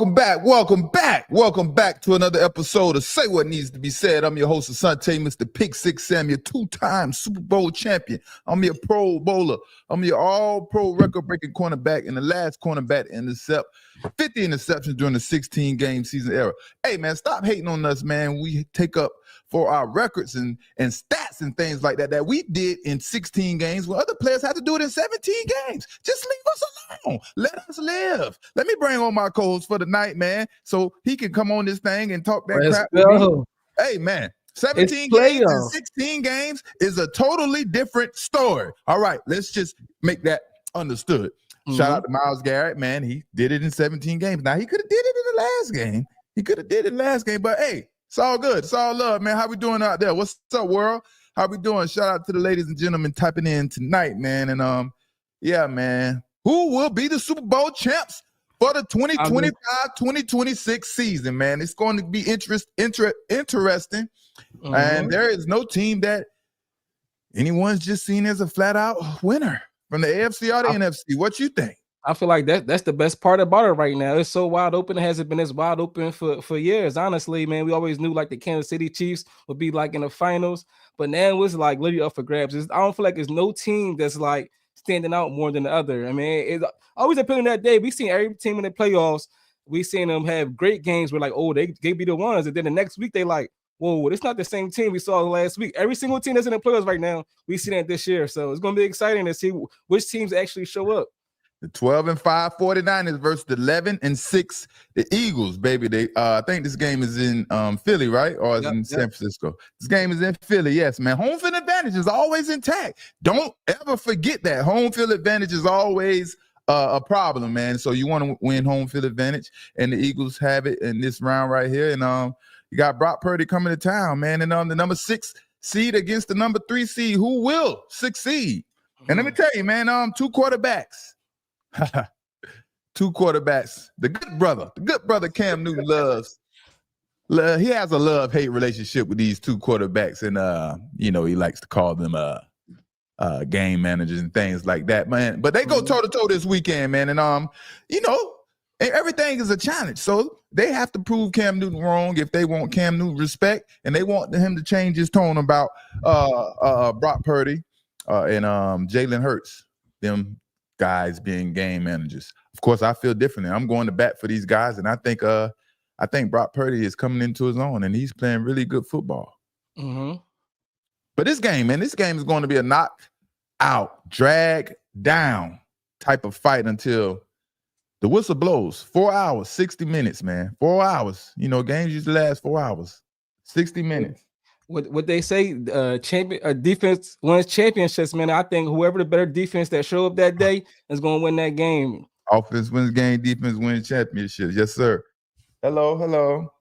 Welcome back to another episode of Say What Needs to Be Said. I'm your host, Asante, Mr. Pick Six Sam, your two-time Super Bowl champion. I'm your Pro Bowler. I'm your all-pro record-breaking cornerback and the last cornerback to intercept 50 interceptions during the 16-game season era. Hey, man, stop hating on us, man. We take up for our records and stats and things like that we did in 16 games when other players had to do it in 17 games. Just leave us alone. Let us live. Let me bring on my co-host for the night, man, so he can come on this thing and talk that crap with me. Hey, man, 17 games and 16 games is a totally different story. All right, let's just make that understood. Shout out to Myles Garrett, man. He did it in 17 games. Now, he could have did it in the last game. But, hey, it's all good. It's all love, man. How we doing out there? What's up, world? How we doing? Shout out to the ladies and gentlemen typing in tonight, man. And, yeah, man. Who will be the Super Bowl champs for the 2025-2026 season, man? It's going to be interesting. And there is no team that anyone's just seen as a flat-out winner from the AFC or the NFC. What you think? I feel like that's the best part about it right now. It's so wide open. It hasn't been as wide open for years. Honestly, man, we always knew like the Kansas City Chiefs would be like in the finals, but now it's like literally up for grabs. I don't feel like there's no team that's like standing out more than the other. I mean, it's always appealing that day. We've seen every team in the playoffs. We've seen them have great games. We're like, oh, they be the ones. And then the next week, they like, whoa, it's not the same team we saw last week. Every single team that's in the playoffs right now, we see that this year. So it's going to be exciting to see which teams actually show up. The 12-5 49ers versus the 11-6 the Eagles, baby. They I think this game is in Philly, right? Or is in San Francisco? This game is in Philly, yes, man. Home field advantage is always intact. Don't ever forget that. Home field advantage is always a problem, man. So you want to win home field advantage, and the Eagles have it in this round right here. And you got Brock Purdy coming to town, man. And the number 6 seed against the number 3 seed, who will succeed? And let me tell you, man, two quarterbacks. Two quarterbacks. The good brother Cam Newton he has a love-hate relationship with these two quarterbacks, and he likes to call them game managers and things like that, man. But they go toe-to-toe this weekend, man, and everything is a challenge. So they have to prove Cam Newton wrong if they want Cam Newton respect, and they want him to change his tone about Brock Purdy and Jalen Hurts, them guys being game managers. Of course, I feel differently. I'm going to bat for these guys, and I think Brock Purdy is coming into his own, and he's playing really good football. But this game, man, is going to be a knock-out, drag-down type of fight until the whistle blows. 4 hours, 60 minutes, man. 4 hours. Games usually last 4 hours. 60 minutes. What they say, defense wins championships, man. I think whoever the better defense that show up that day is going to win that game. Offense wins game, defense wins championships. Yes, sir. Hello.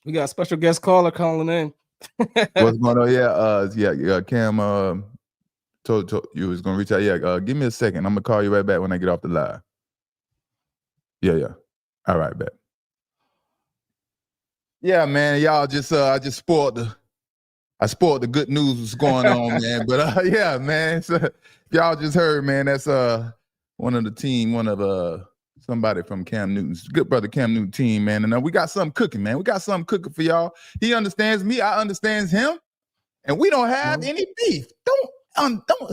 We got a special guest caller calling in. What's going on? Yeah, Cam told you was going to reach out. Yeah, give me a second. I'm going to call you right back when I get off the live. Yeah. All right, bet. Yeah, man, y'all just I spoiled the good news was going on, man. But yeah, man, so y'all just heard, man, that's somebody from Cam Newton's good brother Cam Newton team, man. And we got something cooking, man. We got something cooking for y'all. He understands me, I understands him, and we don't have any beef. Don't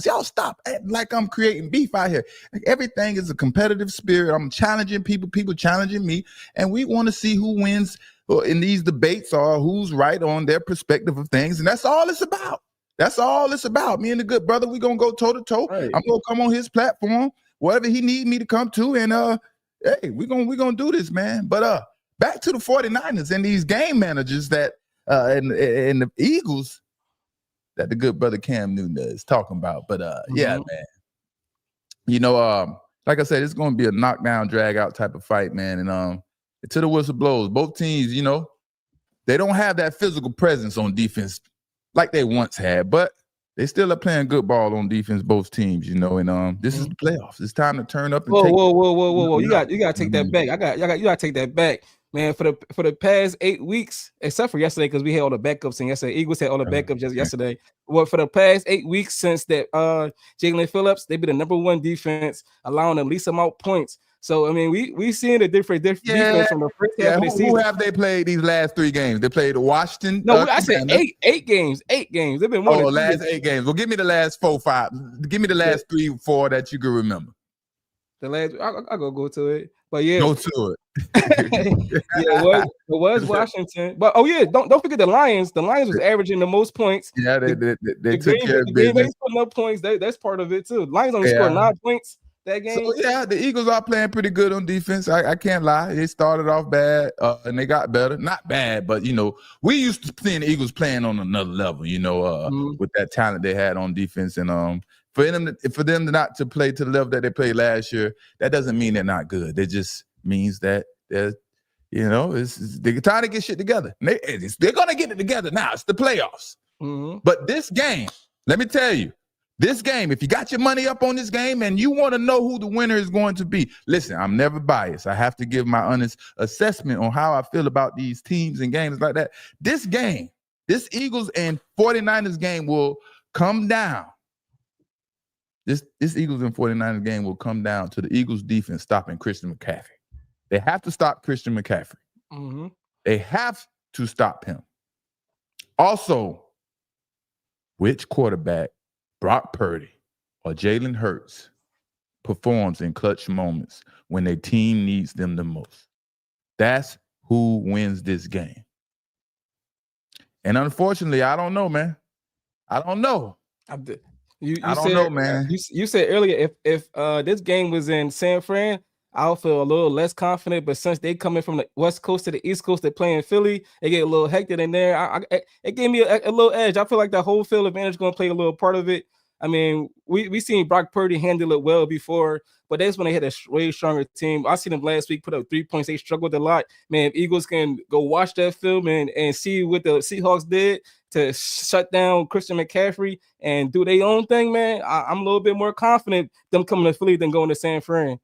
y'all stop acting like I'm creating beef out here. Like, everything is a competitive spirit. I'm challenging people challenging me, and we want to see who wins in these debates or who's right on their perspective of things. And that's all it's about. Me and the good brother, we're going to go toe-to-toe. Right. I'm going to come on his platform, whatever he need me to come to. And, hey, we're gonna do this, man. But back to the 49ers and these game managers that and the Eagles that the good brother Cam Newton is talking about. But, yeah, man. Like I said, it's going to be a knockdown, drag-out type of fight, man. And to the whistle blows. Both teams, they don't have that physical presence on defense like they once had, but they still are playing good ball on defense, both teams, and this is the playoffs. It's time to turn up and whoa. You got to take that back. You got to take that back. Man, for the past 8 weeks, except for yesterday, because we had all the backups, and yesterday Eagles had all the backups just yesterday. Well, for the past 8 weeks since that Jalen Phillips, they've been the number one defense, allowing the least amount of points. So I mean, we seeing a different defense from the first half of the Who season. have they played these last 3 games? They played Washington. No, I said eight games. They've been winning. Last 8 games. Well, give me the last 4, 5. Give me the last 3, 4 that you can remember. The last, I'll go to it. But yeah, go to it. Yeah, it was Washington. But don't forget the Lions. The Lions was averaging the most points. Yeah, they took care of business. Putting up points. That's part of it too. Lions only scored 9 points that game. So yeah, the Eagles are playing pretty good on defense. I can't lie. They started off bad and they got better. Not bad, but we used to seeing the Eagles playing on another level. With that talent they had on defense, and for them not to play to the level that they played last year, that doesn't mean they're not good. It just means that they're trying to get shit together. They're gonna get it together now. It's the playoffs. But this game, let me tell you. This game, if you got your money up on this game and you want to know who the winner is going to be, listen, I'm never biased. I have to give my honest assessment on how I feel about these teams and games like that. This game, this Eagles and 49ers game will come down. This Eagles and 49ers game will come down to the Eagles defense stopping Christian McCaffrey. They have to stop Christian McCaffrey. They have to stop him. Also, which quarterback, Brock Purdy or Jalen Hurts, performs in clutch moments when their team needs them the most? That's who wins this game. And unfortunately, I don't know, man. I don't know. I don't know, man. You said earlier if this game was in San Fran, I'll feel a little less confident. But since they coming from the West Coast to the East Coast, they're playing Philly. They get a little hectic in there. It gave me a little edge. I feel like the whole field advantage is going to play a little part of it. I mean, we seen Brock Purdy handle it well before, but that's when they had a way stronger team. I seen them last week put up 3 points. They struggled a lot. Man, if Eagles can go watch that film and see what the Seahawks did to shut down Christian McCaffrey and do their own thing, man, I'm a little bit more confident them coming to Philly than going to San Fran.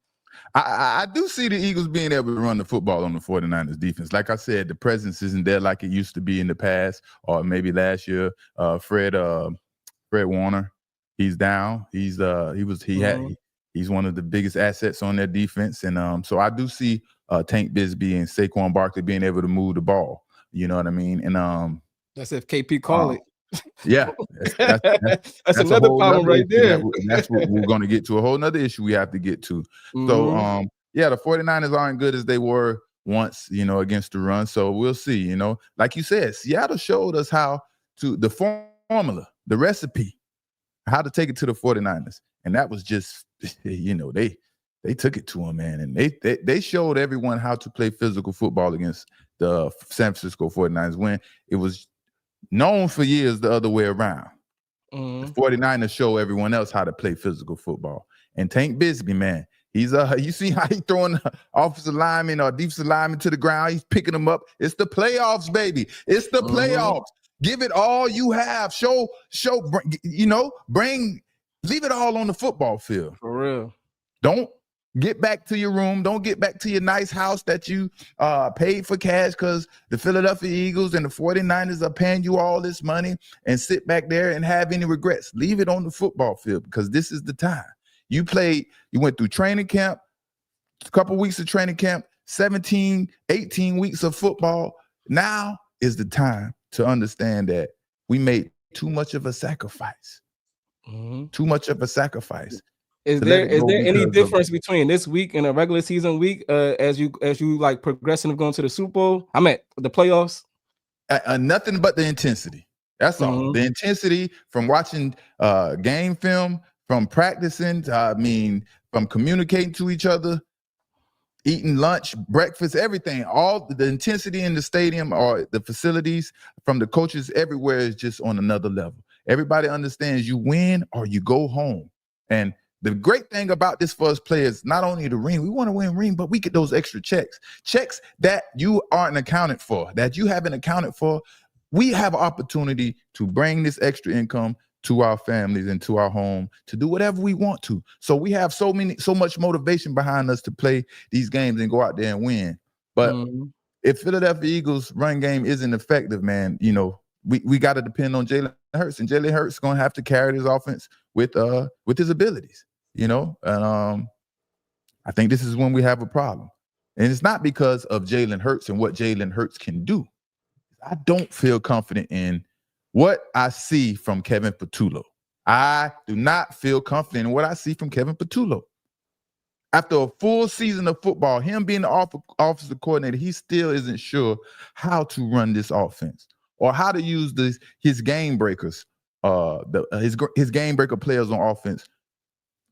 I do see the Eagles being able to run the football on the 49ers defense. Like I said, the presence isn't there like it used to be in the past, or maybe last year. Fred Warner, he's down. He's one of the biggest assets on their defense, and so I do see Tank Bigsby and Saquon Barkley being able to move the ball. You know what I mean? And that's if KP call it. Yeah, that's another problem right there. That's what we're going to get to, a whole nother issue we have to get to. So, the 49ers aren't good as they were once, against the run. So we'll see, like you said, Seattle showed us how to the formula, the recipe, how to take it to the 49ers. And that was just, they took it to them, man. And they showed everyone how to play physical football against the San Francisco 49ers when it was known for years the other way around. The 49ers show everyone else how to play physical football. And Tank Bigsby, man, he's you see how he's throwing offensive lineman or defensive lineman to the ground. He's picking them up. It's the playoffs, baby. It's the playoffs. Give it all you have. Leave it all on the football field. For real. Don't get back to your room. Don't get back to your nice house that you paid for cash because the Philadelphia Eagles and the 49ers are paying you all this money and sit back there and have any regrets. Leave it on the football field because this is the time. You went through training camp, a couple weeks of training camp, 17, 18 weeks of football. Now is the time to understand that we made too much of a sacrifice. Too much of a sacrifice. Is there any difference between this week and a regular season week as you like progressing of going to the Super Bowl? I'm at the playoffs. Nothing but the intensity. That's all. The intensity from watching game film, from practicing, from communicating to each other, eating lunch, breakfast, everything. All the intensity in the stadium or the facilities from the coaches everywhere is just on another level. Everybody understands you win or you go home. And the great thing about this for us players, not only the ring, we want to win ring, but we get those extra checks that you aren't accounted for, that you haven't accounted for. We have an opportunity to bring this extra income to our families and to our home to do whatever we want to. So we have so much motivation behind us to play these games and go out there and win. But if Philadelphia Eagles run game isn't effective, man, we got to depend on Jalen Hurts, and Jalen Hurts is going to have to carry this offense with his abilities. And I think this is when we have a problem. And it's not because of Jalen Hurts and what Jalen Hurts can do. I don't feel confident in what I see from Kevin Patullo. I do not feel confident in what I see from Kevin Patullo. After a full season of football, him being the offensive coordinator, he still isn't sure how to run this offense or how to use his game breakers, his game breaker players on offense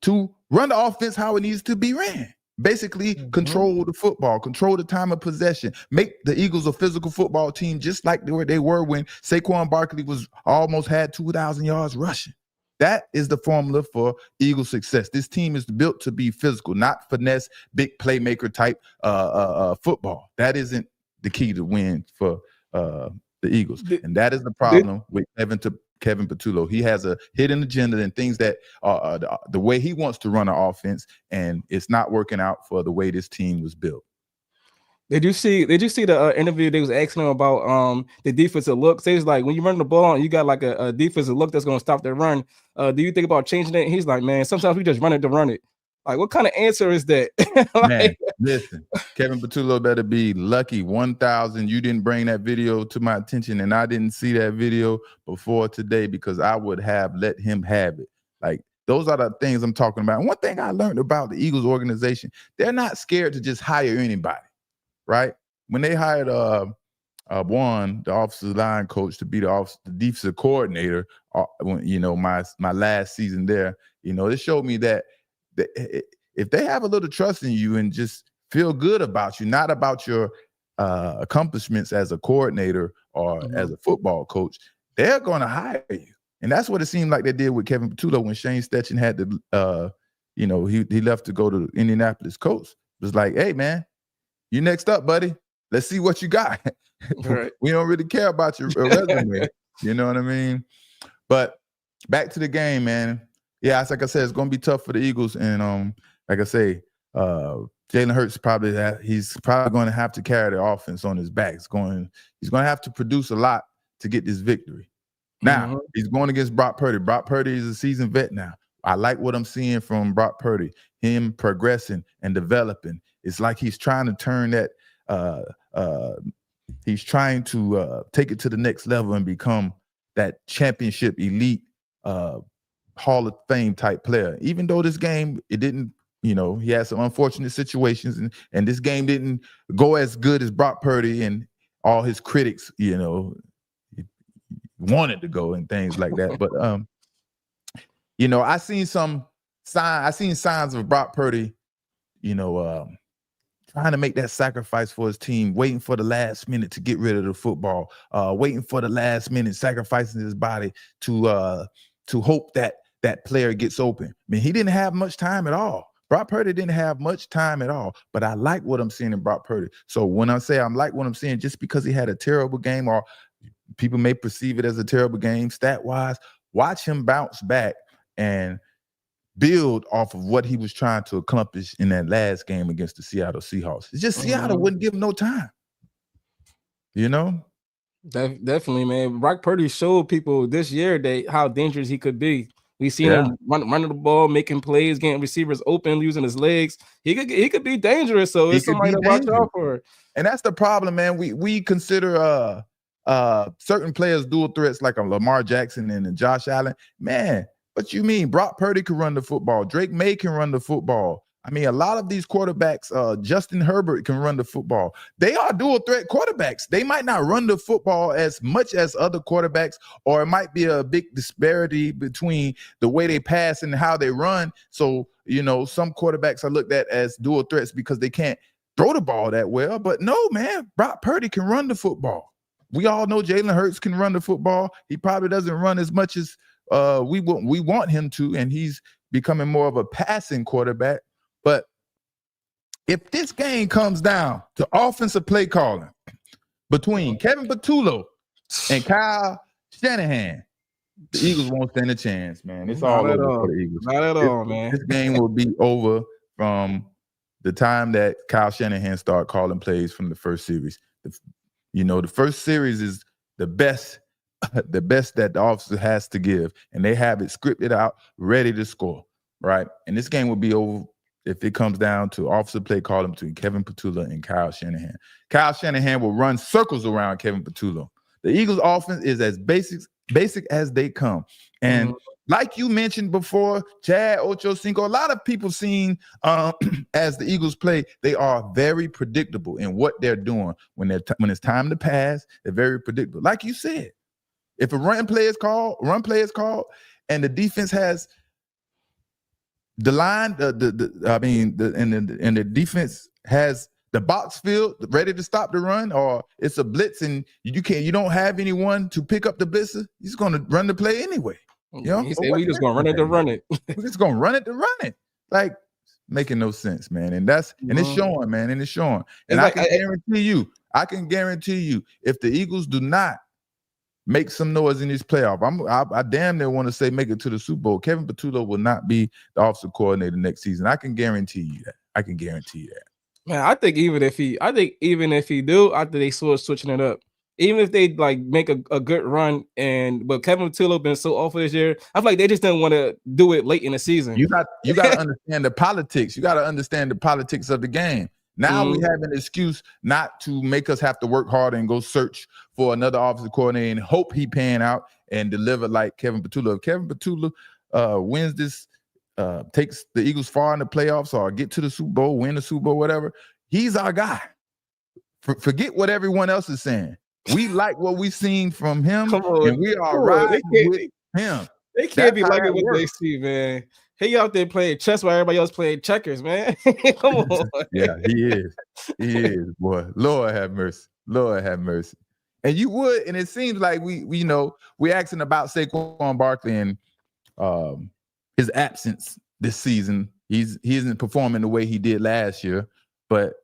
to run the offense how it needs to be ran. Basically, control the football, control the time of possession, make the Eagles a physical football team just like they were when Saquon Barkley was almost had 2,000 yards rushing. That is the formula for Eagle success. This team is built to be physical, not finesse, big playmaker type football. That isn't the key to win for the Eagles. And that is the problem with Kevin Patullo. He has a hidden agenda and things that the way he wants to run an offense, and it's not working out for the way this team was built. Did you see the interview they was asking him about the defensive look? So he's like, when you run the ball and you got like a defensive look that's going to stop their run, do you think about changing it? He's like, man, sometimes we just run it to run it. Like, what kind of answer is that? Man, listen, Kevin Patullo better be lucky 1,000 you didn't bring that video to my attention, and I didn't see that video before today because I would have let him have it. Like, those are the things I'm talking about. And one thing I learned about the Eagles organization, they're not scared to just hire anybody. Right? When they hired Juan, the offensive line coach, to be the defensive coordinator, my last season there, it showed me that if they have a little trust in you and just feel good about you, not about your accomplishments as a coordinator or as a football coach, they're going to hire you. And that's what it seemed like they did with Kevin Patullo when Shane Steichen had to, he left to go to Indianapolis coach. It was like, hey, man, you next up, buddy. Let's see what you got. Right. We don't really care about your resume. You know what I mean? But back to the game, man. Yeah, like I said, it's going to be tough for the Eagles. And like I say, Jalen Hurts he's probably going to have to carry the offense on his back. He's going to have to produce a lot to get this victory. Now, he's going against Brock Purdy. Brock Purdy is a seasoned vet now. I like what I'm seeing from Brock Purdy, him progressing and developing. It's like he's trying to turn that, he's trying to take it to the next level and become that championship elite Hall of Fame type player. Even though this game, it didn't, he had some unfortunate situations and this game didn't go as good as Brock Purdy and all his critics, wanted to go and things like that. But, I seen signs of Brock Purdy, trying to make that sacrifice for his team, waiting for the last minute to get rid of the football, waiting for the last minute, sacrificing his body to hope that that player gets open. I mean, he didn't have much time at all. Brock Purdy didn't have much time at all, but I like what I'm seeing in Brock Purdy. So when I say I like what I'm seeing, just because he had a terrible game or people may perceive it as a terrible game stat-wise, watch him bounce back and build off of what he was trying to accomplish in that last game against the Seattle Seahawks. It's just Seattle wouldn't give him no time. Definitely, man. Brock Purdy showed people this year how dangerous he could be. We seen him running the ball, making plays, getting receivers open, using his legs. He could be dangerous. So it's somebody to watch out for. And that's the problem, man. We consider certain players dual threats like a Lamar Jackson and Josh Allen. Man, what you mean? Brock Purdy can run the football. Drake May can run the football. I mean, a lot of these quarterbacks, Justin Herbert can run the football. They are dual threat quarterbacks. They might not run the football as much as other quarterbacks, or it might be a big disparity between the way they pass and how they run. So, some quarterbacks are looked at as dual threats because they can't throw the ball that well. But no, man, Brock Purdy can run the football. We all know Jalen Hurts can run the football. He probably doesn't run as much as we want him to, and he's becoming more of a passing quarterback. But if this game comes down to offensive play calling between Kevin Patullo and Kyle Shanahan, the Eagles won't stand a chance, man. It's all over for the Eagles. Not at all, man. This game will be over from the time that Kyle Shanahan started calling plays from the first series. The first series is the best that the officer has to give, and they have it scripted out, ready to score, right? And this game will be over if it comes down to offensive play calling between Kevin Patullo and Kyle Shanahan. Kyle Shanahan will run circles around Kevin Patullo. The Eagles' offense is as basic as they come. And like you mentioned before, Chad Ochocinco, a lot of people seen as the Eagles play, they are very predictable in what they're doing. When it's time to pass, they're very predictable. Like you said, if a run play is called, and the defense has the line, the defense has the box field ready to stop the run, or it's a blitz and you don't have anyone to pick up the blitzer, he's going to run the play anyway. You know, he said we just going to run it to run it. We're just going to run it to run it. Like, making no sense, man. And that's and it's showing, man. And it's showing. And I can guarantee you, if the Eagles do not make some noise in this playoff, I damn near want to say make it to the Super Bowl, Kevin Patullo will not be the offensive coordinator next season. I can guarantee you that. Man, I think even if he do, I think they switching it up. Even if they like make a good run, but Kevin Patullo been so awful this year, I feel like they just didn't want to do it late in the season. You got to understand the politics. You got to understand the politics of the game. Now we have an excuse not to make us have to work harder and go search for another offensive coordinator and hope he pan out and deliver like Kevin Patullo. If Kevin Patullo wins this, takes the Eagles far in the playoffs or get to the Super Bowl, win the Super Bowl, whatever, he's our guy. Forget what everyone else is saying. We like what we've seen from him, and we are riding with him. They can't be liking what they see, man. He out there playing chess while everybody else playing checkers, man. Come on. Yeah, he is, boy. Lord have mercy. And you would, and it seems like we asking about Saquon Barkley and his absence this season. He isn't performing the way he did last year, but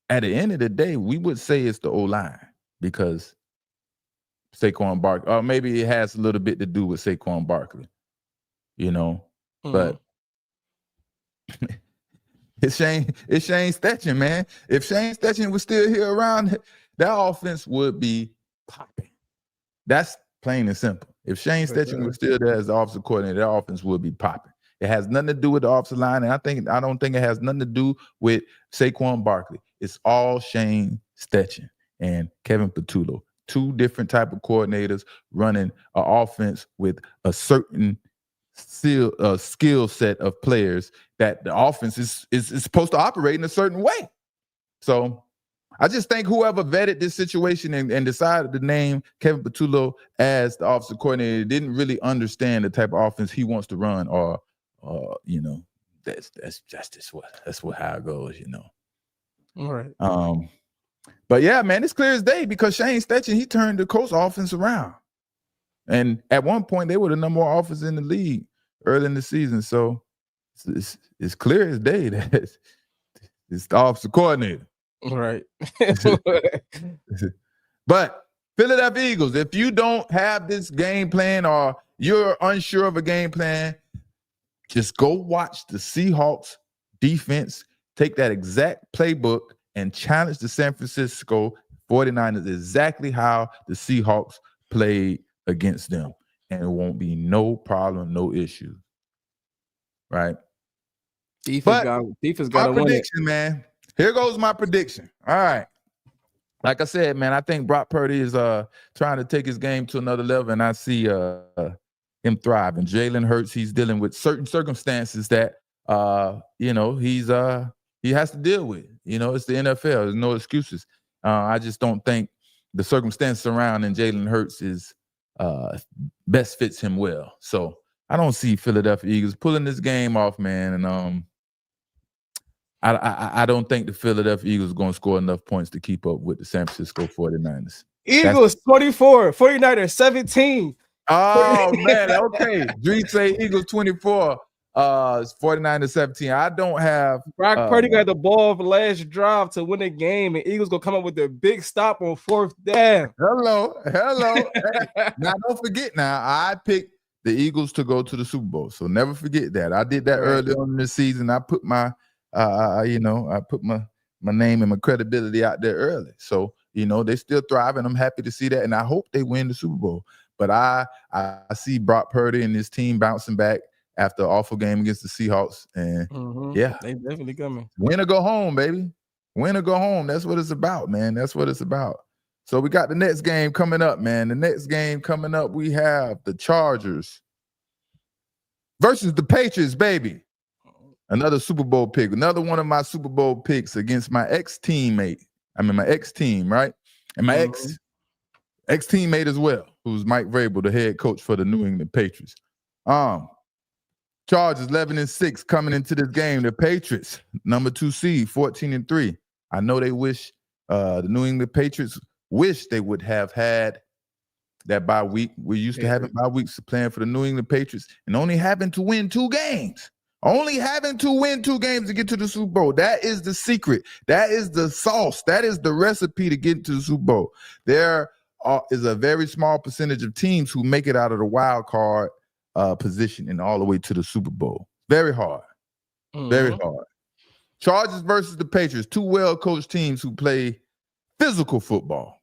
at the end of the day, we would say it's the O-line because Saquon Barkley, or maybe it has a little bit to do with Saquon Barkley, but it's Shane Steichen, man. If Shane Steichen was still here around, that offense would be popping. That's plain and simple. If Shane Steichen was still there as the offensive coordinator, that offense would be popping. It has nothing to do with the offensive line, and I don't think it has nothing to do with Saquon Barkley. It's all Shane Steichen and Kevin Patullo, two different type of coordinators running an offense with a certain skill set of players that the offense is supposed to operate in a certain way. So I just think whoever vetted this situation and decided to name Kevin Patullo as the offensive coordinator didn't really understand the type of offense he wants to run, or that's how it goes, All right. But yeah, man, it's clear as day because Shane Steichen, he turned the Colts offense around. And at one point, they were the number one offense in the league early in the season. So it's clear as day that it's the offensive coordinator. All right. But Philadelphia Eagles, if you don't have this game plan or you're unsure of a game plan, just go watch the Seahawks defense, take that exact playbook and challenge the San Francisco 49ers exactly how the Seahawks played against them. And it won't be no problem, no issue. Right? Defense got to win prediction, man. Here goes my prediction. All right. Like I said, man, I think Brock Purdy is trying to take his game to another level, and I see him thrive. And Jalen Hurts, he's dealing with certain circumstances that he has to deal with. It's the NFL. There's no excuses. I just don't think the circumstances surrounding Jalen Hurts is best fits him well. So I don't see Philadelphia Eagles pulling this game off, man. And I don't think the Philadelphia Eagles are going to score enough points to keep up with the San Francisco 49ers. Eagles 24, 49ers 17. Oh, man. Okay. Dream say Eagles 24. 49 17. I don't have Brock Purdy got the ball for last drive to win the game, and Eagles gonna come up with their big stop on fourth down. Hello. Now don't forget. Now I picked the Eagles to go to the Super Bowl, so never forget that. I did that early on in the season. I put my, I put my name and my credibility out there early. So they still thrive, and I'm happy to see that, and I hope they win the Super Bowl. But I see Brock Purdy and his team bouncing back after an awful game against the Seahawks. And yeah, they definitely coming. Win or go home, baby. Win or go home. That's what it's about, man. That's what it's about. So we got the next game coming up, man. The next game coming up, we have the Chargers versus the Patriots, baby. Another Super Bowl pick. Another one of my Super Bowl picks against my ex-teammate. I mean, my ex-team, right? And my ex-teammate as well, who's Mike Vrabel, the head coach for the New England Patriots. Chargers 11-6 coming into this game. The Patriots, number 2 seed, 14-3. I know they wish the New England Patriots wish they would have had that bye week. We're used to having bye weeks playing for the New England Patriots and only having to win 2 games. Only having to win 2 games to get to the Super Bowl. That is the secret. That is the sauce. That is the recipe to get to the Super Bowl. There is a very small percentage of teams who make it out of the wild card position and all the way to the Super Bowl. Very hard. Very hard. Chargers versus the Patriots, 2 well-coached teams who play physical football.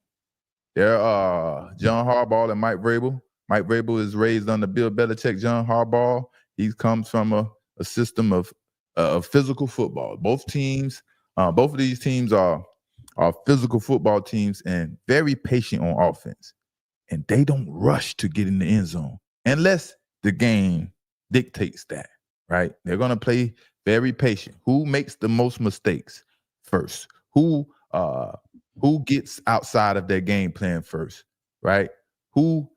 There are John Harbaugh and Mike Vrabel. Mike Vrabel is raised under Bill Belichick. John Harbaugh, he comes from a system of physical football. Both of these teams are physical football teams and very patient on offense. And they don't rush to get in the end zone unless the game dictates that, right? They're going to play very patient. Who makes the most mistakes first? Who gets outside of their game plan first, right? Who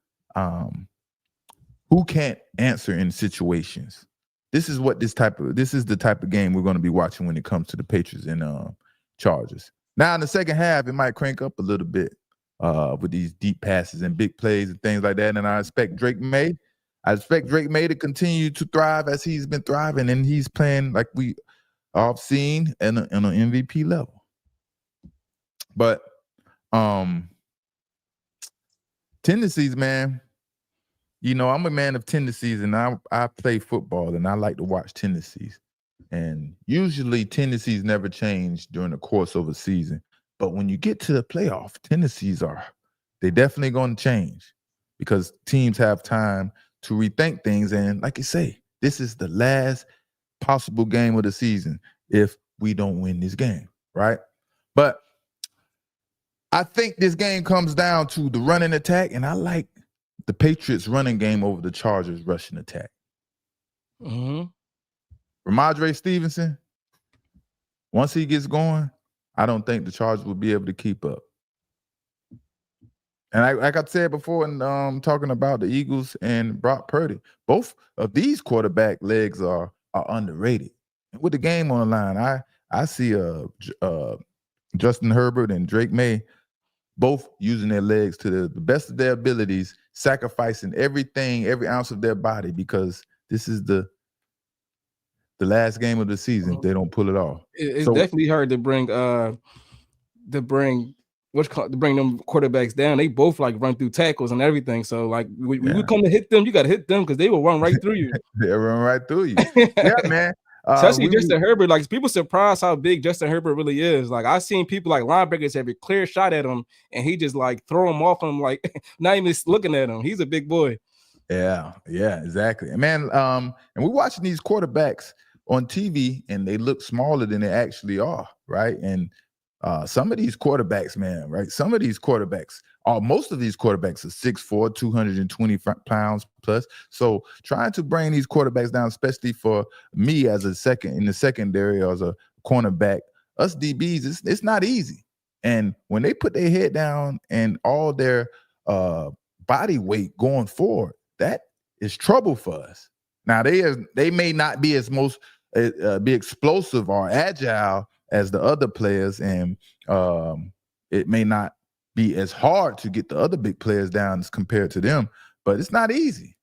can't answer in situations? This is the type of game we're going to be watching when it comes to the Patriots and Chargers. Now in the second half, it might crank up a little bit with these deep passes and big plays and things like that. And I expect Drake May to continue to thrive as he's been thriving, and he's playing like we have seen in an MVP level. But tendencies, man. You know, I'm a man of tendencies, and I play football, and I like to watch tendencies. And usually tendencies never change during the course of a season. But when you get to the playoff, tendencies they're definitely going to change because teams have time to rethink things. And like you say, this is the last possible game of the season if we don't win this game, right? But I think this game comes down to the running attack, and I like the Patriots running game over the Chargers rushing attack. Ramondre Stevenson, once he gets going, I don't think the Chargers will be able to keep up. And like I said before, in talking about the Eagles and Brock Purdy, both of these quarterback legs are underrated. And with the game on the line, I see Justin Herbert and Drake May both using their legs to the best of their abilities, sacrificing everything, every ounce of their body, because this is the last game of the season if they don't pull it off. It's definitely hard to bring them quarterbacks down. They both like run through tackles and everything. So like when we come to hit them, you got to hit them because they will run right through you. They'll run right through you. Yeah, man. Especially Justin Herbert. Like people surprised how big Justin Herbert really is. Like I've seen people like linebackers have a clear shot at him, and he just like throw him off him, like not even looking at him. He's a big boy. Yeah, exactly. And man, and we're watching these quarterbacks on TV, and they look smaller than they actually are, right? And some of these quarterbacks, man, right? Most of these quarterbacks are 6'4", 220 pounds plus. So trying to bring these quarterbacks down, especially for me as in the secondary or as a cornerback, us DBs, it's not easy. And when they put their head down and all their body weight going forward, that is trouble for us. Now they may not be be explosive or agile as the other players, and it may not be as hard to get the other big players down as compared to them, but it's not easy.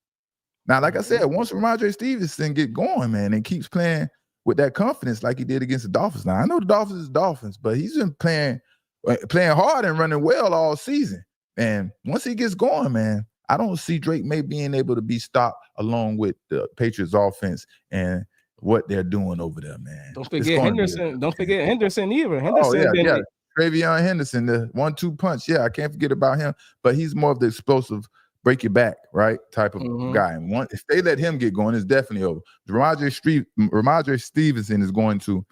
Now, like I said, once Ramondre Stevenson get going, man, and keeps playing with that confidence like he did against the Dolphins. Now, I know the Dolphins is Dolphins, but he's been playing hard and running well all season. And once he gets going, man, I don't see Drake May being able to be stopped along with the Patriots offense and what they're doing over there, man. Don't forget Henderson. Don't forget Henderson either. Travion Henderson, the 1-2 punch. Yeah, I can't forget about him, but he's more of the explosive break your back, right? Type of guy. And if they let him get going, it's definitely over. Ramondre Stevenson is going to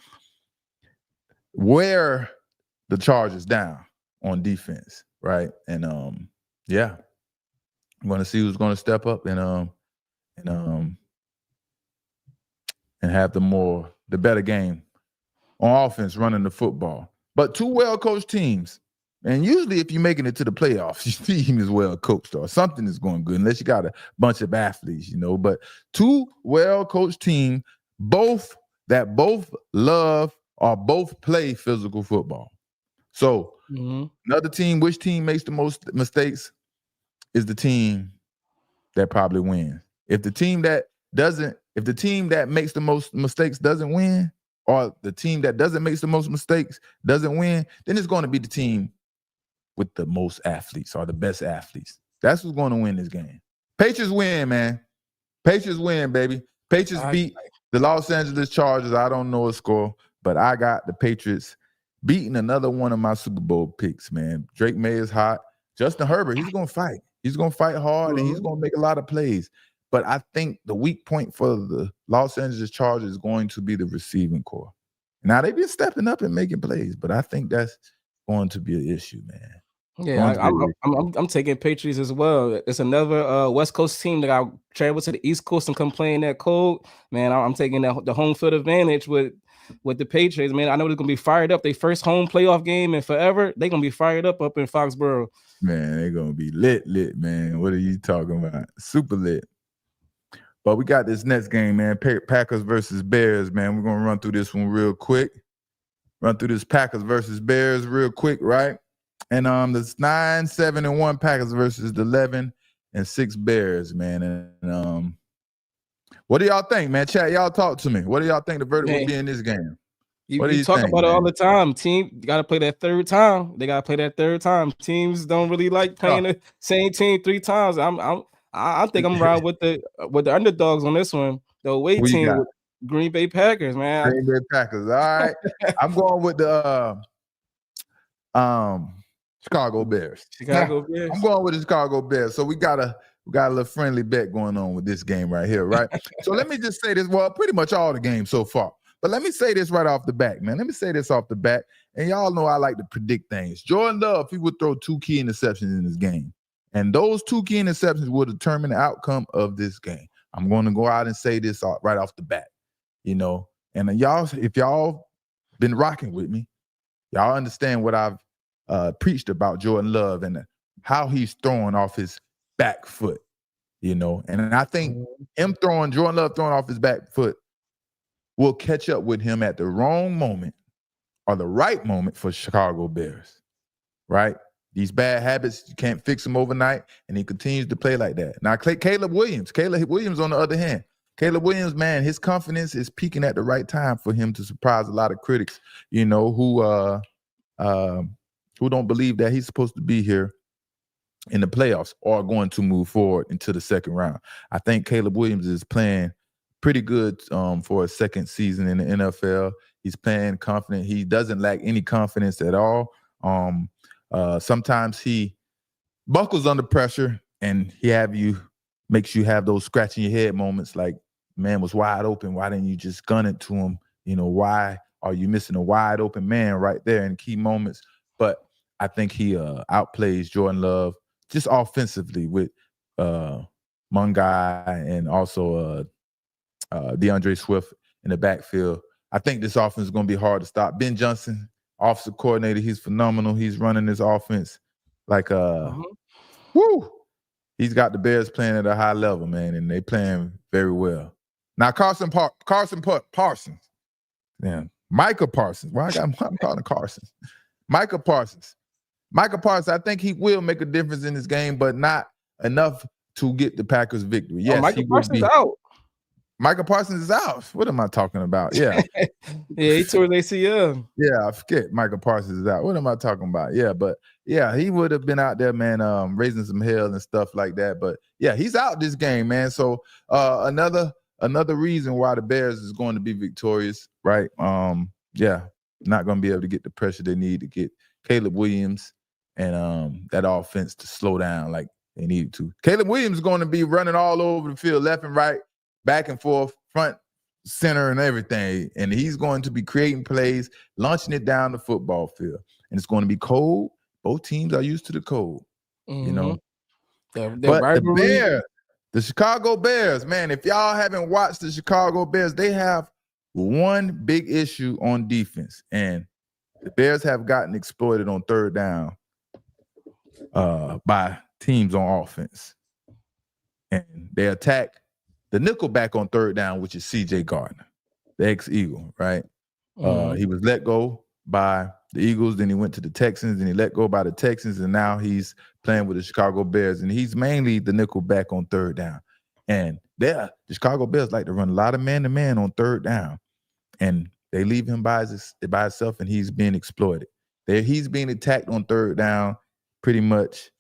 wear the Chargers down on defense, right? And I'm going to see who's going to step up and have the better game on offense running the football. But two well-coached teams. And usually if you're making it to the playoffs, your team is well-coached or something is going good, unless you got a bunch of athletes, But two well-coached teams, both love or both play physical football. So another team, which team makes the most mistakes is the team that probably wins. If the team that makes the most mistakes doesn't win, or the team that doesn't make the most mistakes doesn't win, then it's going to be the team with the most athletes or the best athletes. That's who's going to win this game. Patriots win, man. Patriots win, baby. Patriots beat the Los Angeles Chargers. I don't know a score, but I got the Patriots beating another one of my Super Bowl picks, man. Drake May is hot. Justin Herbert, he's going to fight. He's going to fight hard, and he's going to make a lot of plays. But I think the weak point for the Los Angeles Chargers is going to be the receiving core. Now, they've been stepping up and making plays, but I think that's going to be an issue, man. Yeah, I'm taking Patriots as well. It's another West Coast team that I travel to the East Coast and come play in that cold. Man, I'm taking the home field advantage with the Patriots. Man, I know they're gonna be fired up. Their first home playoff game in forever. They're gonna be fired up in Foxborough. Man, they're gonna be lit, man. What are you talking about? Super lit. But we got this next game, man. Packers versus Bears, man. We're gonna run through this one real quick. Run through this Packers versus Bears real quick, right? And there's 9-7-1 Packers versus the 11-6 Bears, man. And what do y'all think, man? Chat, y'all talk to me. What do y'all think the verdict will be in this game? You talk about it all the time. Team got to play that third time. They got to play that third time. Teams don't really like playing the same team 3 times. I think I'm riding with the underdogs on this one. The away team, with Green Bay Packers, man. Green Bay Packers. All right. I'm going with the Chicago Bears. Chicago Bears. I'm going with the Chicago Bears. So we got a little friendly bet going on with this game right here, right? So let me just say this. Well, pretty much all the games so far. But let me say this right off the bat, man. Let me say this off the bat. And y'all know I like to predict things. Jordan Love, he would throw 2 key interceptions in this game. And those 2 key interceptions will determine the outcome of this game. I'm going to go out and say this right off the bat, And y'all, if y'all been rocking with me, y'all understand what I've preached about Jordan Love and how he's throwing off his back foot, And I think Jordan Love throwing off his back foot will catch up with him at the wrong moment or the right moment for Chicago Bears, right? These bad habits, you can't fix them overnight, and he continues to play like that. Now, Caleb Williams on the other hand, Caleb Williams, man, his confidence is peaking at the right time for him to surprise a lot of critics, who don't believe that he's supposed to be here in the playoffs or going to move forward into the second round. I think Caleb Williams is playing pretty good for a second season in the NFL. He's playing confident. He doesn't lack any confidence at all. Sometimes he buckles under pressure and makes you have those scratching your head moments like, man was wide open. Why didn't you just gun it to him? Why are you missing a wide open man right there in key moments? But I think he outplays Jordan Love just offensively with Mungai and also DeAndre Swift in the backfield. I think this offense is going to be hard to stop. Ben Johnson, offensive coordinator, he's phenomenal. He's running this offense like he's got the Bears playing at a high level, man, and they playing very well. Now Parsons. Yeah, Micah Parsons. Why I'm calling him Carson? Micah Parsons. I think he will make a difference in this game, but not enough to get the Packers victory. Yes, Micah Parsons out. Micah Parsons is out. What am I talking about? Yeah. Yeah, he tore his ACL. Yeah, I forget Micah Parsons is out. What am I talking about? Yeah, but yeah, he would have been out there, man, raising some hell and stuff like that. But yeah, he's out this game, man. So another reason why the Bears is going to be victorious, right? Not going to be able to get the pressure they need to get Caleb Williams and that offense to slow down like They needed to. Caleb Williams is going to be running all over the field, left and right, back and forth, front, center, and everything. And he's going to be creating plays, launching it down the football field. And it's going to be cold. Both teams are used to the cold, you know. But the Chicago Bears, man, if y'all haven't watched the Chicago Bears, they have one big issue on defense. And the Bears have gotten exploited on third down by teams on offense. And they attack the nickelback on third down, which is C.J. Gardner, the ex-Eagle, right? He was let go by the Eagles, then he went to the Texans, and he let go by the Texans, and now he's playing with the Chicago Bears, and he's mainly the nickelback on third down. And the Chicago Bears like to run a lot of man-to-man on third down, and they leave him by himself, and he's being exploited. He's being attacked on third down pretty much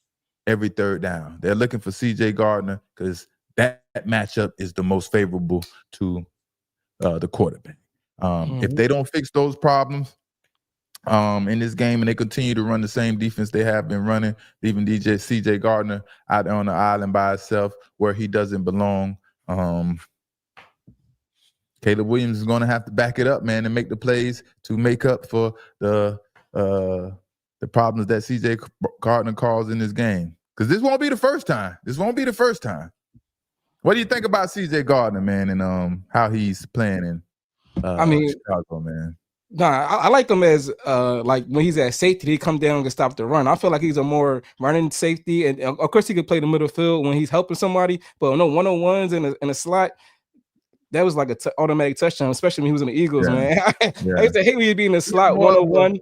every third down. They're looking for C.J. Gardner because that matchup is the most favorable to the quarterback. If they don't fix those problems in this game and they continue to run the same defense they have been running, leaving C.J. Gardner out there on the island by himself where he doesn't belong, Caleb Williams is going to have to back it up, man, and make the plays to make up for the problems that C.J. Gardner caused in this game. Because this won't be the first time. What do you think about C.J. Gardner, man, and how he's playing in Chicago, man? Nah, I like him as like when he's at safety, he come down and stop the run. I feel like he's a more running safety, and of course he could play the middle field when he's helping somebody. But no 1-on-1s in a slot, that was like an automatic touchdown, especially when he was in the Eagles, man. I used to hate when he'd be in the slot 1-on-1.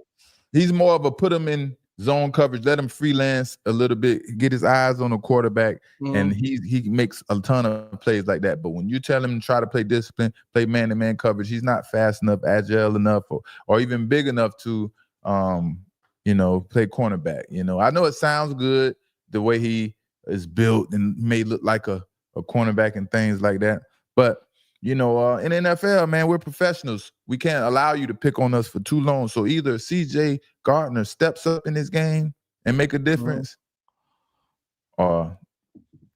He's more of a put him in zone coverage, let him freelance a little bit, get his eyes on the quarterback, and he makes a ton of plays like that. But when you tell him to try to play discipline, play man-to-man coverage, he's not fast enough, agile enough, or even big enough to play cornerback. I know it sounds good the way he is built and may look like a cornerback and things like that, but in the NFL, man, we're professionals. We can't allow you to pick on us for too long. So either C.J. Gardner steps up in this game and make a difference, or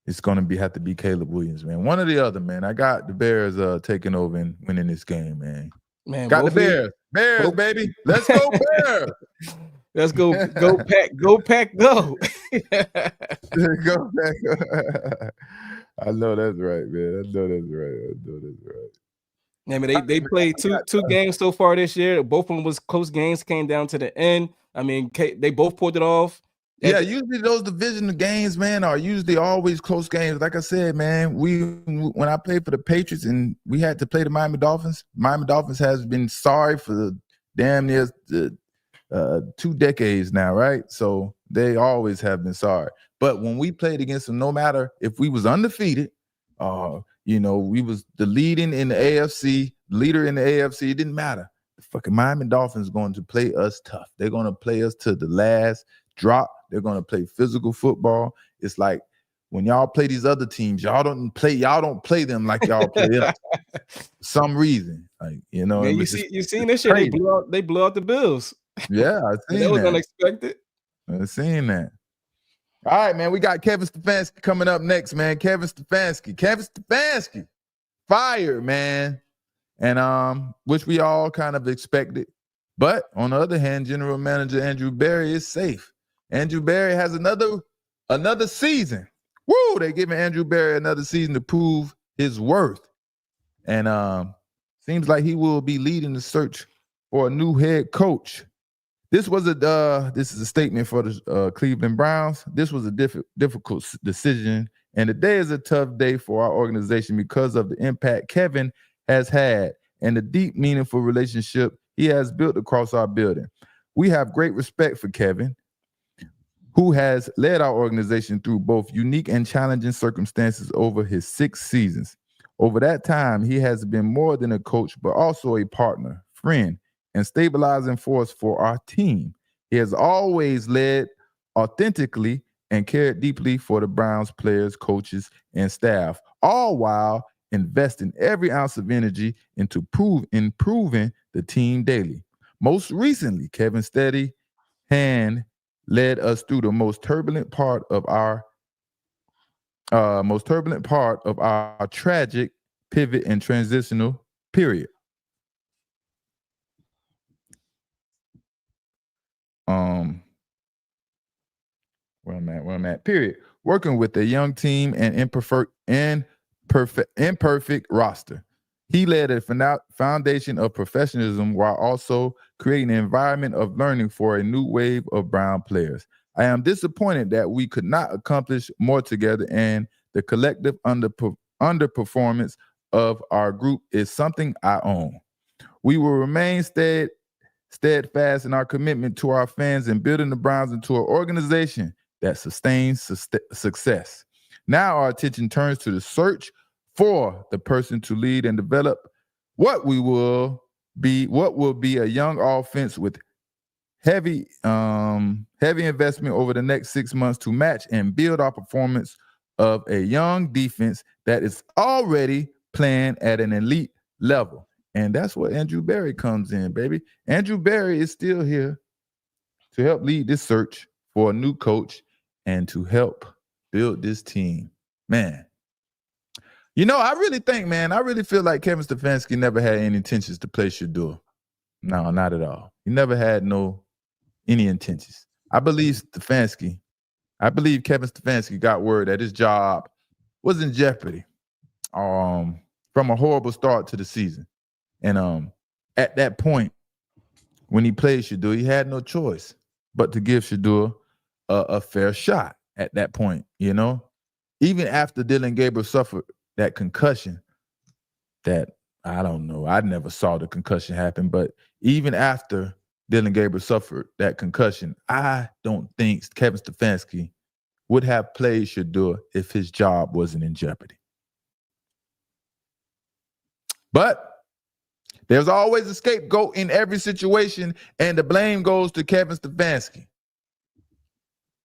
it's going to have to be Caleb Williams, man. One or the other, man. I got the Bears taking over and winning this game, man. Got the Bears. Bears, baby. Let's go, Bears. Let's go Pack, go Pack, go. Go Pack. I know that's right, man. I know that's right. Yeah, I mean, they played two games so far this year. Both of them was close games, came down to the end. I mean, they both pulled it off. Yeah, usually those divisional games, man, are usually always close games. Like I said, man, when I played for the Patriots and we had to play the Miami Dolphins has been sorry for damn near 2 decades now, right? So they always have been sorry. But when we played against them, no matter if we was undefeated, we was the leader in the AFC, it didn't matter. The fucking Miami Dolphins are going to play us tough. They're going to play us to the last drop. They're going to play physical football. It's like when y'all play these other teams, y'all don't play them like y'all play us. For some reason, Yeah, you seen this year? They blew out the Bills. Yeah, I seen that was unexpected. I seen that. All right, man. We got Kevin Stefanski coming up next, man. Kevin Stefanski, fired, man, and which we all kind of expected. But on the other hand, General Manager Andrew Berry is safe. Andrew Berry has another season. Woo! They giving Andrew Berry another season to prove his worth, and seems like he will be leading the search for a new head coach. This is a statement for the Cleveland Browns. This was a difficult decision, and today is a tough day for our organization because of the impact Kevin has had and the deep, meaningful relationship he has built across our building. We have great respect for Kevin, who has led our organization through both unique and challenging circumstances over his 6 seasons. Over that time, he has been more than a coach, but also a partner, friend, and stabilizing force for our team. He has always led authentically and cared deeply for the Browns players, coaches, and staff, all while investing every ounce of energy into improving the team daily. Most recently, Kevin's steady hand led us through the most turbulent part of our most turbulent part of our tragic pivot and transitional period. Where I'm at, period. Working with a young team and imperfect roster. He led a foundation of professionalism while also creating an environment of learning for a new wave of Brown players. I am disappointed that we could not accomplish more together, and the collective underperformance of our group is something I own. We will remain steadfast in our commitment to our fans and building the Browns into an organization that sustains success. Now our attention turns to the search for the person to lead and develop what will be a young offense with heavy investment over the next 6 months to match and build our performance of a young defense that is already playing at an elite level. And that's where Andrew Berry comes in, baby. Andrew Berry is still here to help lead this search for a new coach and to help build this team. Man, I really think, I really feel like Kevin Stefanski never had any intentions to play Shedeur. No, not at all. He never had any intentions. I believe Kevin Stefanski got word that his job was in jeopardy from a horrible start to the season. And at that point, when he played Shedeur, he had no choice but to give Shedeur a fair shot at that point, Even after Dylan Gabriel suffered that concussion that, I don't know, I never saw the concussion happen, but even after Dylan Gabriel suffered that concussion, I don't think Kevin Stefanski would have played Shedeur if his job wasn't in jeopardy. But there's always a scapegoat in every situation, and the blame goes to Kevin Stefanski.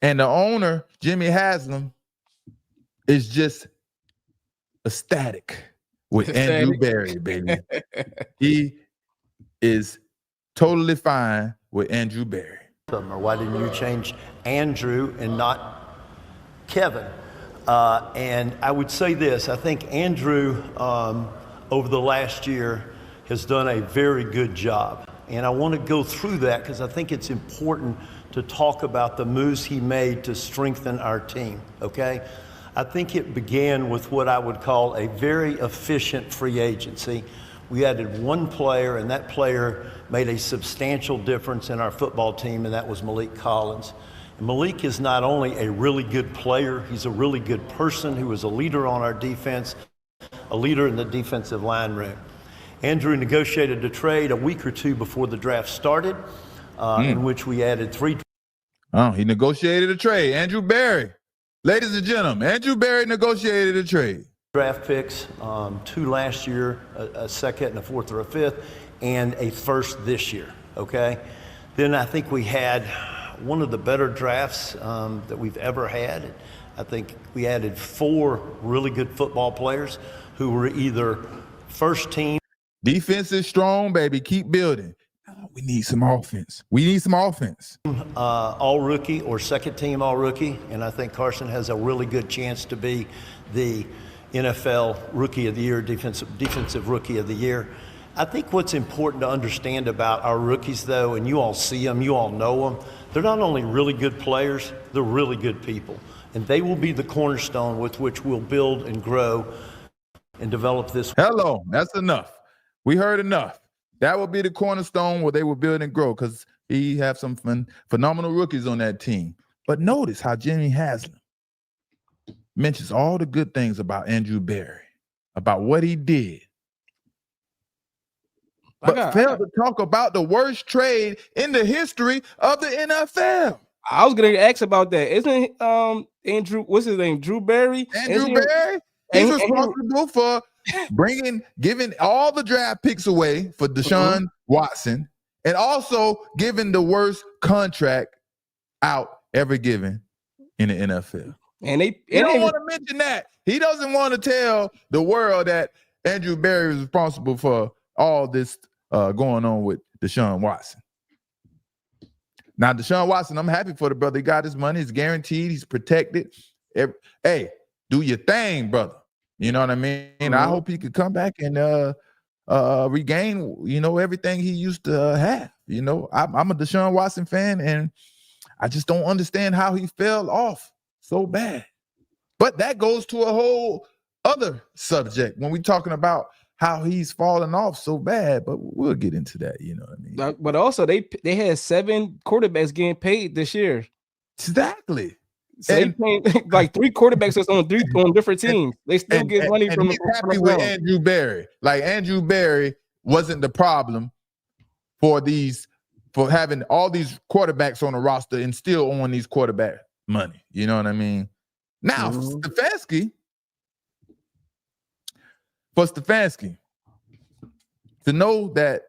And the owner, Jimmy Haslam, is just ecstatic with Andrew Berry, baby. He is totally fine with Andrew Berry. Or why didn't you change Andrew and not Kevin? And I would say this, I think Andrew, over the last year, has done a very good job. And I want to go through that because I think it's important to talk about the moves he made to strengthen our team, okay? I think it began with what I would call a very efficient free agency. We added one player, and that player made a substantial difference in our football team, and that was Malik Collins. And Malik is not only a really good player, he's a really good person who was a leader on our defense, a leader in the defensive line room. Andrew negotiated a trade a week or two before the draft started, in which we added 3. Oh, he negotiated a trade. Andrew Berry. Ladies and gentlemen, Andrew Berry negotiated a trade. Draft picks, 2 last year, a second and a fourth or a fifth, and a first this year, okay? Then I think we had one of the better drafts that we've ever had. I think we added 4 really good football players who were either first team. Defense is strong, baby. Keep building. We need some offense. All rookie or second team all rookie. And I think Carson has a really good chance to be the NFL Rookie of the Year, defensive Rookie of the Year. I think what's important to understand about our rookies, though, and you all see them, you all know them, they're not only really good players, they're really good people. And they will be the cornerstone with which we'll build and grow and develop this. Hello, that's enough. We heard enough. That will be the cornerstone where they will build and grow because he have some phenomenal rookies on that team. But notice how Jimmy Haslam mentions all the good things about Andrew Berry, about what he did. But failed to talk about the worst trade in the history of the NFL. I was going to ask about that. Isn't Andrew, what's his name, Drew Berry? Andrew Berry? He's responsible for giving all the draft picks away for Deshaun Watson and also giving the worst contract out ever given in the NFL. And he don't want to mention that. He doesn't want to tell the world that Andrew Berry is responsible for all this going on with Deshaun Watson. Now, Deshaun Watson, I'm happy for the brother. He got his money. It's guaranteed. He's protected. Hey, do your thing, brother. You know what I mean? I hope he could come back and regain, everything he used to have. I'm a Deshaun Watson fan, and I just don't understand how he fell off so bad. But that goes to a whole other subject when we're talking about how he's fallen off so bad. But we'll get into that. You know what I mean? But also, they had 7 quarterbacks getting paid this year. Exactly. So they paying like 3 quarterbacks that's on different teams. They still get money from he's happy with Andrew Berry. Like Andrew Berry wasn't the problem for having all these quarterbacks on the roster and still on these quarterback money. You know what I mean? Now, Stefanski, to know that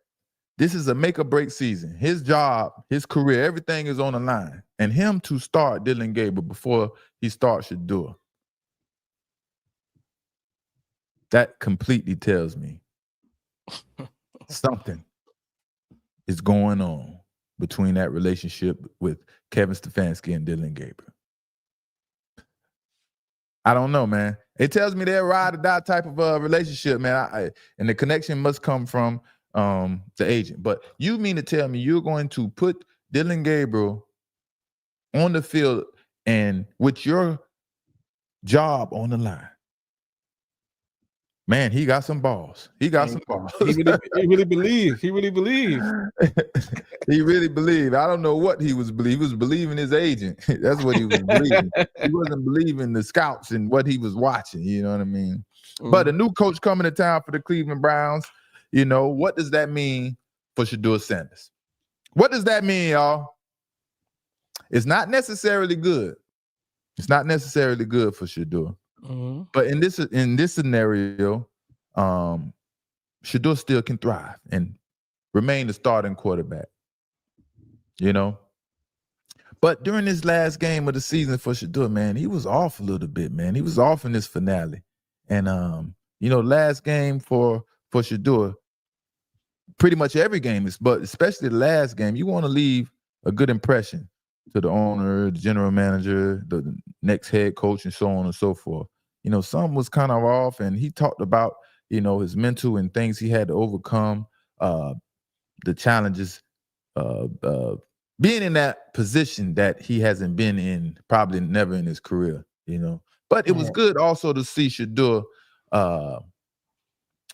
this is a make or break season, his job, his career, everything is on the line, and him to start Dylan Gabriel before he starts Shedeur, that completely tells me something is going on between that relationship with Kevin Stefanski and Dylan Gabriel. I don't know, man. It tells me they're a ride or die type of relationship, man. And the connection must come from the agent. But you mean to tell me you're going to put Dylan Gabriel on the field and with your job on the line? Man, he got some balls. He got some balls. He really believed. He really believed. He really believed. I don't know what he was believing. He was believing his agent. That's what he was believing. He wasn't believing the scouts and what he was watching. You know what I mean? But a new coach coming to town for the Cleveland Browns, what does that mean for Shedeur Sanders? What does that mean, y'all? It's not necessarily good. It's not necessarily good for Shedeur. But in this scenario, Shedeur still can thrive and remain the starting quarterback. But during this last game of the season for Shedeur, man, he was off a little bit, man. He was off in this finale. And last game for Shedeur, pretty much every game but especially the last game, you want to leave a good impression to the owner, the general manager, the next head coach, and so on and so forth. Something was kind of off, and he talked about, his mental and things he had to overcome, the challenges, being in that position that he hasn't been in, probably never in his career, But it was good also to see Shedeur.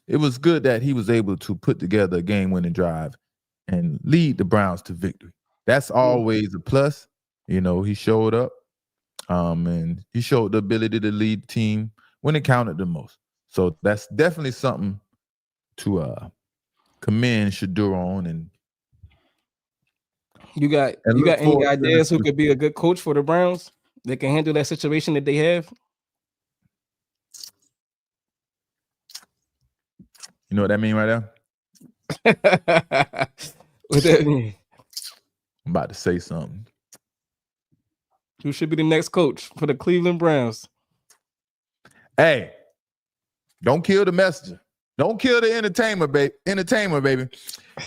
It was good that he was able to put together a game-winning drive and lead the Browns to victory. That's always a plus. He showed up, and he showed the ability to lead the team when it counted the most. So that's definitely something to commend Shedeur on. And you got any ideas who could be a good coach for the Browns that can handle that situation that they have? You know what that mean right there? What that mean? I'm about to say something. Who should be the next coach for the Cleveland Browns? Hey, don't kill the messenger. Don't kill the entertainment, baby.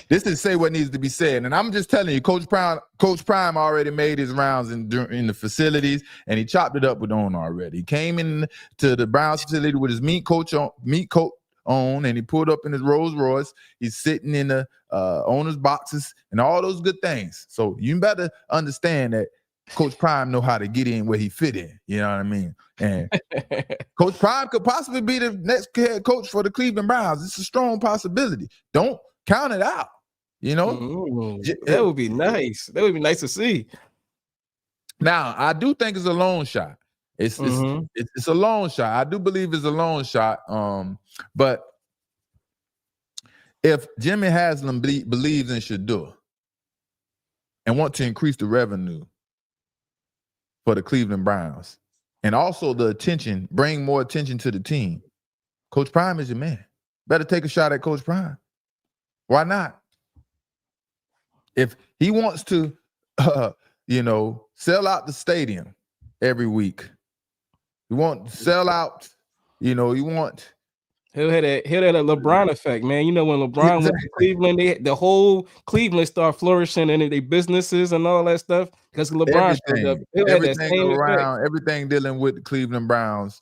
This is say what needs to be said. And I'm just telling you, Coach Prime already made his rounds in the facilities, and he chopped it up with the owner already. He came in to the Browns facility with his meat coat on, and he pulled up in his Rolls Royce. He's sitting in the owner's boxes and all those good things. So you better understand that Coach Prime know how to get in where he fit in. You know what I mean? And Coach Prime could possibly be the next head coach for the Cleveland Browns. It's a strong possibility. Don't count it out. That would be nice. That would be nice to see. Now, I do think it's a long shot. It's a long shot. I do believe it's a long shot. But if Jimmy Haslam believes in Shedeur and want to increase the revenue for the Cleveland Browns, and also bring more attention to the team, Coach Prime is your man. Better take a shot at Coach Prime. Why not? If he wants to, sell out the stadium every week, you want to sell out, you want. He'll have that LeBron effect, man. When LeBron went to Cleveland, the whole Cleveland started flourishing and their businesses and all that stuff because LeBron showed up. Everything dealing with the Cleveland Browns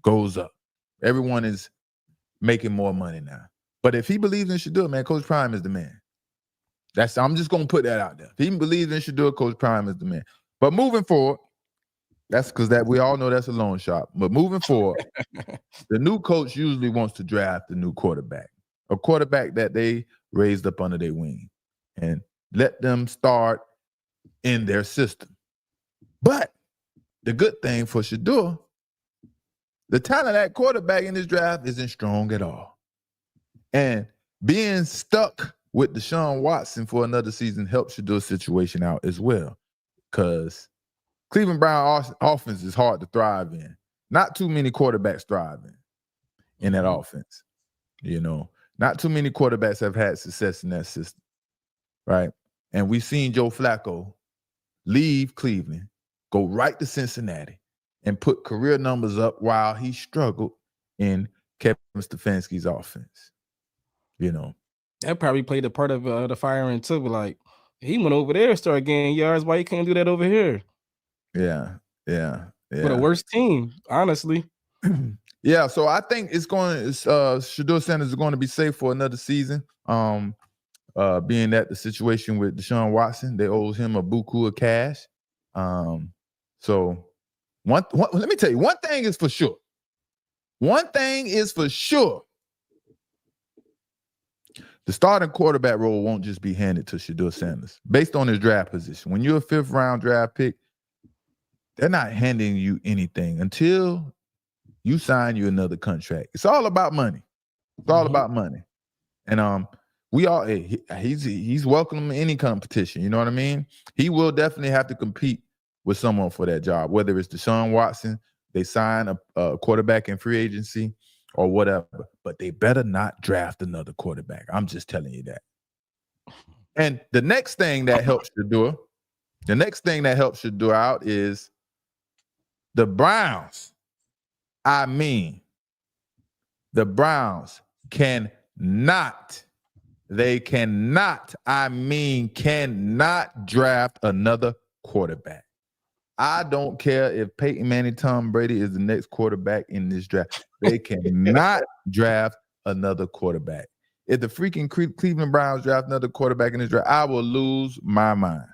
goes up. Everyone is making more money now. But if he believes in Shedeur, man, Coach Prime is the man. I'm just gonna put that out there. If he believes in Shedeur, Coach Prime is the man. But moving forward, that's because that we all know that's a loan shop. But moving forward, the new coach usually wants to draft a new quarterback, a quarterback that they raised up under their wing, and let them start in their system. But the good thing for Shedeur, the talent at quarterback in this draft isn't strong at all. And being stuck with Deshaun Watson for another season helps Shedeur's situation out as well. Because Cleveland Brown offense is hard to thrive in. Not too many quarterbacks thrive in that offense. You know, not too many quarterbacks have had success in that system, right? And we've seen Joe Flacco leave Cleveland, go right to Cincinnati, and put career numbers up while he struggled in Kevin Stefanski's offense. You know, that probably played a part of the firing too. Like, he went over there and started getting yards. Why you can't do that over here? Yeah. For the worst team, honestly. Yeah, so I think Shedeur Sanders is going to be safe for another season. Being that the situation with Deshaun Watson, they owe him a buku of cash. So let me tell you, one thing is for sure. The starting quarterback role won't just be handed to Shedeur Sanders based on his draft position. When you're a 5th round draft pick, they're not handing you anything until you sign you another contract. It's all about money. It's all about money. And he's welcome in any competition. You know what I mean? He will definitely have to compete with someone for that job, whether it's Deshaun Watson, they sign a quarterback in free agency or whatever, but they better not draft another quarterback. I'm just telling you that. And the next thing that helps Shedeur out is the Browns. The Browns cannot draft another quarterback. I don't care if Peyton Manning, Tom Brady is the next quarterback in this draft. They cannot draft another quarterback. If the freaking Cleveland Browns draft another quarterback in this draft, I will lose my mind.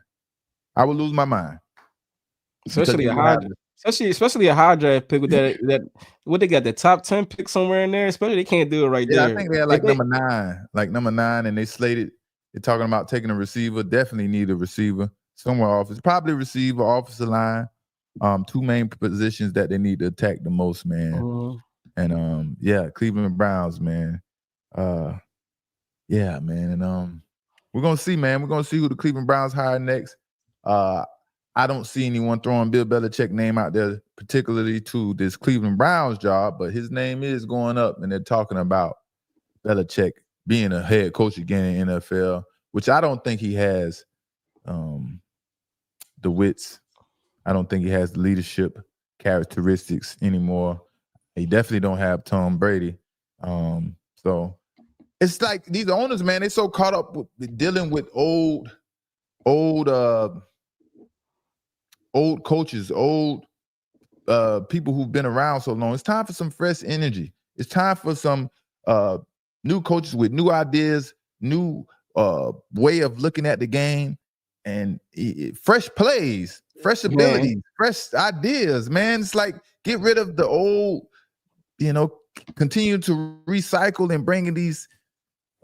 Especially a high draft pick with that what they got, the top 10 pick somewhere in there. Especially they can't do it right there. I think they had number 9, and they slated. They're talking about taking a receiver. Definitely need a receiver somewhere offensive, probably receiver, offensive line. 2 main positions that they need to attack the most, man. And Cleveland Browns, man. Man. And we're gonna see, man. We're gonna see who the Cleveland Browns hire next. I don't see anyone throwing Bill Belichick's name out there, particularly to this Cleveland Browns job, but his name is going up, and they're talking about Belichick being a head coach again in NFL, which I don't think he has the wits. I don't think he has the leadership characteristics anymore. He definitely don't have Tom Brady. So it's like these owners, man, they're so caught up with dealing with old coaches, old people who've been around so long. It's time for some fresh energy. It's time for some new coaches with new ideas, new way of looking at the game, and fresh plays, fresh abilities, fresh ideas, man. It's like get rid of the old, continue to recycle and bring in these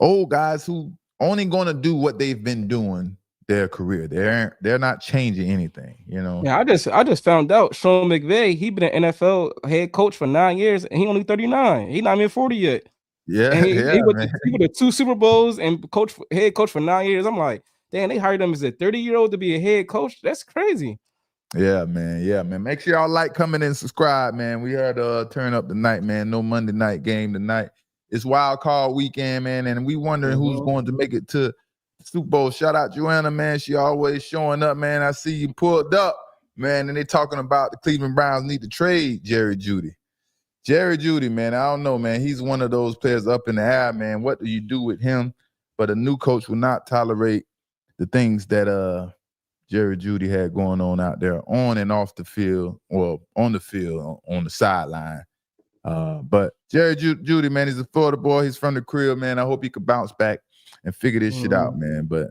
old guys who only going to do what they've been doing their career. They're not changing anything, Yeah, I just found out Sean McVay, he been an NFL head coach for 9 years and he only 39. He not even 40 yet. Yeah, and he went to 2 Super Bowls and head coach for 9 years. I'm like, damn, they hired him as a 30-year-old to be a head coach. That's crazy. Yeah, man. Make sure y'all like, comment, and subscribe, man. We had turn up tonight, man. No Monday night game tonight. It's wild card weekend, man, and we wondering who's going to make it to Super Bowl. Shout out Joanna, man. She always showing up, man. I see you pulled up, man, and they talking about the Cleveland Browns need to trade Jerry Jeudy. Jerry Jeudy, man, I don't know, man. He's one of those players up in the air, man. What do you do with him? But a new coach will not tolerate the things that Jerry Jeudy had going on out there on and off the field, or on the field, on the sideline. But Jerry Judy, man, he's a Florida boy. He's from the crib, man. I hope he could bounce back and figure this shit out, man. But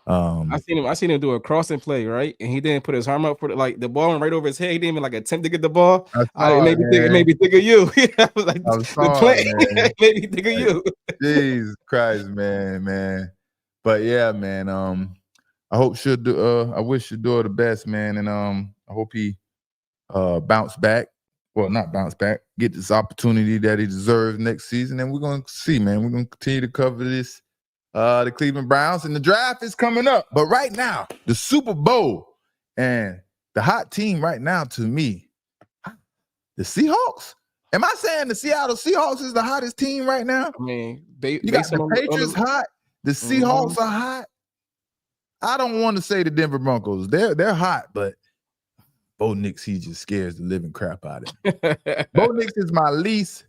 I seen him do a crossing play, right? And he didn't put his arm up for the ball went right over his head. He didn't even like attempt to get the ball. It made me think of you. I was like, the play made me think of you. Jesus Christ, man. But yeah, man. I hope I wish Shador the best, man, and I hope he bounce back. Well, not bounce back, get this opportunity that he deserves next season. And we're going to see, man. We're going to continue to cover this, the Cleveland Browns. And the draft is coming up. But right now, the Super Bowl and the hot team right now to me, the Seahawks. Am I saying the Seattle Seahawks is the hottest team right now? I mean, you got the Patriots hot. The Seahawks are hot. I don't want to say the Denver Broncos. They're hot, but Bo Nix, he just scares the living crap out of me. Bo Nix is my least,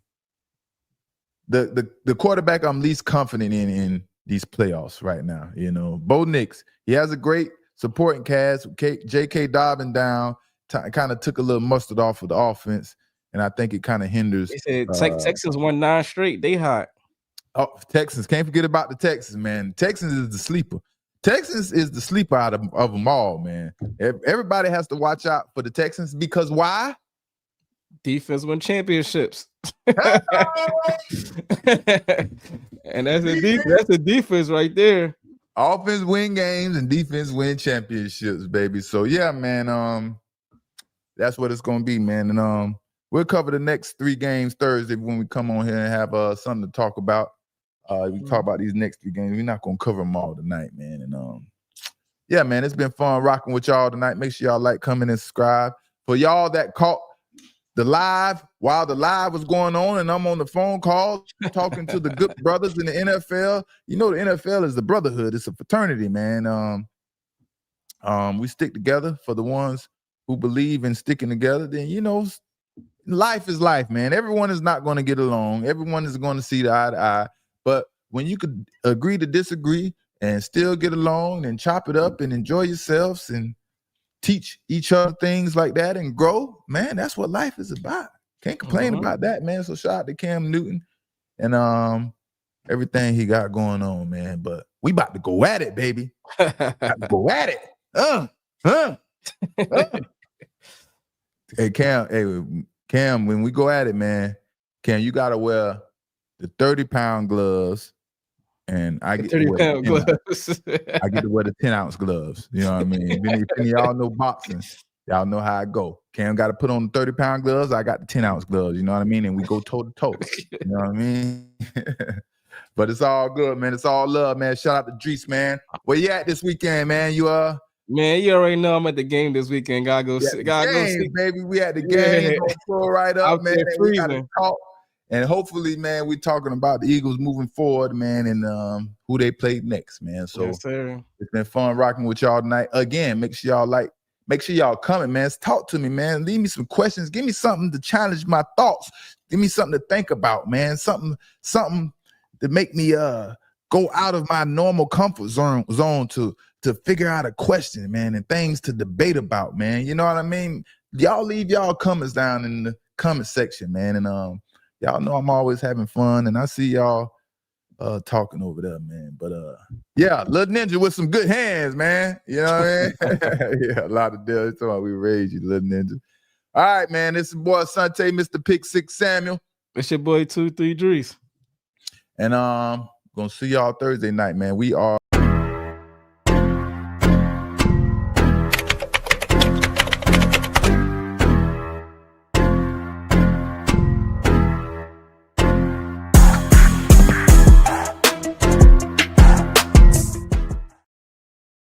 the quarterback I'm least confident in these playoffs right now. You know, Bo Nix, he has a great supporting cast. J.K. Dobbin down, kind of took a little mustard off of the offense, and I think it kind of hinders. They said Texans won 9 straight. They hot. Oh, Texans. Can't forget about the Texans, man. Texans is the sleeper. Texans is the sleeper out of them all, man. Everybody has to watch out for the Texans because why? Defense win championships. And that's a defense right there. Offense win games and defense win championships, baby. So yeah, man. That's what it's gonna be, man. And we'll cover the next 3 games Thursday when we come on here and have something to talk about. We talk about these next 3 games. We're not gonna cover them all tonight, man. And yeah, man, it's been fun rocking with y'all tonight. Make sure y'all like, comment, and subscribe. For y'all that caught the live while the live was going on, and I'm on the phone call talking to the good brothers in the NFL. You know, the NFL is the brotherhood. It's a fraternity, man. We stick together for the ones who believe in sticking together. Then you know, life is life, man. Everyone is not going to get along. Everyone is going to see eye to eye. But when you could agree to disagree and still get along and chop it up and enjoy yourselves and teach each other things like that and grow, man, that's what life is about. Can't complain about that, man. So shout out to Cam Newton and everything he got going on, man. But we about to go at it, baby. Go at it. Hey, Cam, when we go at it, man, Cam, you gotta wear the 30-pound gloves, and I get 30-pound gloves. I get to wear the 10-ounce gloves. You know what I mean? If any of y'all know boxing, y'all know how I go. Cam got to put on the 30-pound gloves. I got the 10-ounce gloves. You know what I mean? And we go toe to toe. You know what I mean? But it's all good, man. It's all love, man. Shout out to Drees, man. Where you at this weekend, man? Man, you already know I'm at the game this weekend. Gotta go see, baby. We at the game. Gonna pull right up, man. We gotta talk. And hopefully, man, we're talking about the Eagles moving forward, man, and who they play next, man. So yes, sir. It's been fun rocking with y'all tonight. Again, make sure y'all comment, man. Talk to me, man. Leave me some questions. Give me something to challenge my thoughts. Give me something to think about, man. Something to make me go out of my normal comfort zone to figure out a question, man, and things to debate about, man. You know what I mean? Y'all leave y'all comments down in the comment section, man. And y'all know I'm always having fun, and I see y'all talking over there, man. But yeah, little ninja with some good hands, man. You know what I mean? Yeah, a lot of deals. That's why we raised you, little ninja. All right, man. This is boy Asante, Mr. Pick 6 Samuel. It's your boy 2-3 Drees. And gonna see y'all Thursday night, man. We are